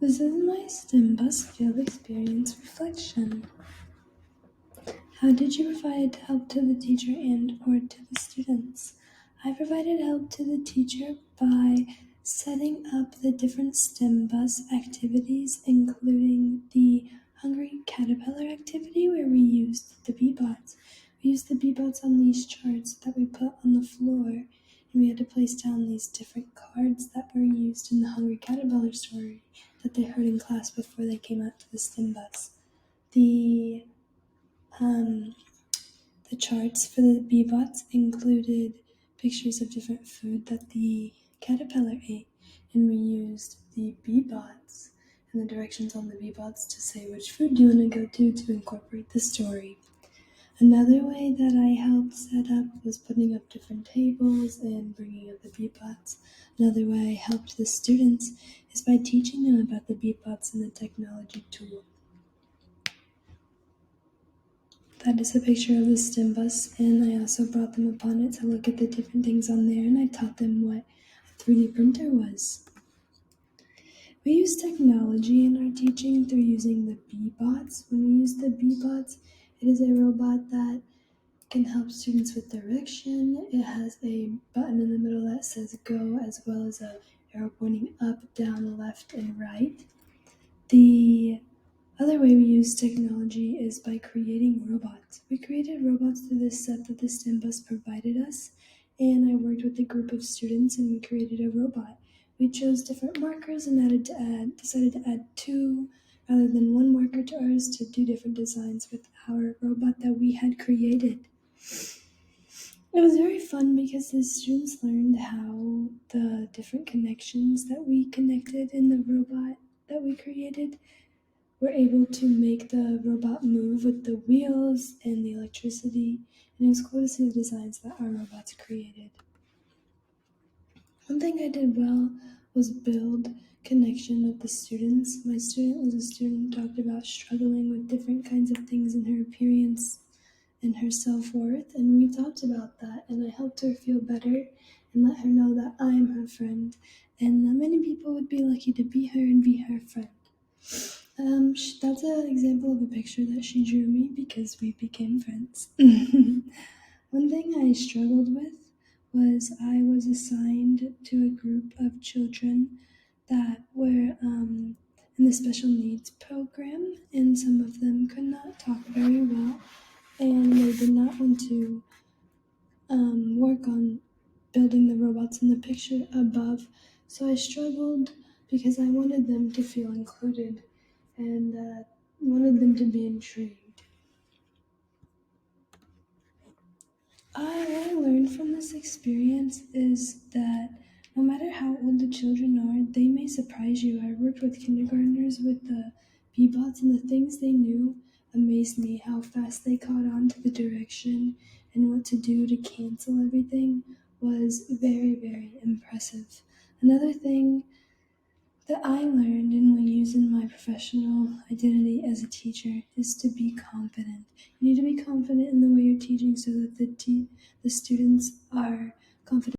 This is my stembus field experience reflection. How did you provide help to the teacher and or to the students? I provided help to the teacher by setting up the different stembus activities, including the hungry caterpillar activity where we used the bee bots. We used the bee bots on these charts that we put on the floor, and we had to place down these different cards that were used in the hungry caterpillar story that they heard in class before they came out to the stembus. The charts for the bee bots included pictures of different food that the caterpillar ate, and we used the bee bots and the directions on the bee bots to say which food you want to go to incorporate the story. Another way that I helped set up was putting up different tables and bringing up the bee bots. Another way I helped the students is by teaching them about the bee bots and the technology tool. That is a picture of the stembus, and I also brought them upon it to look at the different things on there, and I taught them what a 3D printer was. We use technology in our teaching through using the bee-bots. When we use the bee-bots, it is a robot that can help students with direction. It has a button in the middle that says go, as well as an arrow pointing up, down, left, and right. The other way we use technology is by creating robots. We created robots through this set that the stembus provided us, and I worked with a group of students and we created a robot. We chose different markers and decided to add 2 rather than 1 marker to ours to do different designs with our robot that we had created. It was very fun because the students learned how the different connections that we connected in the robot that we created were able to make the robot move with the wheels and the electricity, and it was cool to see the designs that our robots created. One thing I did well was build connection with the students. My student was a student who talked about struggling with different kinds of things in her appearance and her self-worth, and we talked about that, and I helped her feel better and let her know that I am her friend and that many people would be lucky to be her and be her friend. That's an example of a picture that she drew me because we became friends. One thing I struggled with was I was assigned to a group of children that were in the special needs program, and some of them could not talk very well, and they did not want to work on building the robots in the picture above, so I struggled because I wanted them to feel included and wanted them to be intrigued. What I learned from this experience is that no matter how old the children are, they may surprise you. I worked with kindergartners with the bee-bots, and the things they knew amazed me. How fast they caught on to the direction and what to do to cancel everything was very, very impressive. Another thing that I learned and will use in my professional identity as a teacher is to be confident. You need to be confident in the way you're teaching so that the students are confident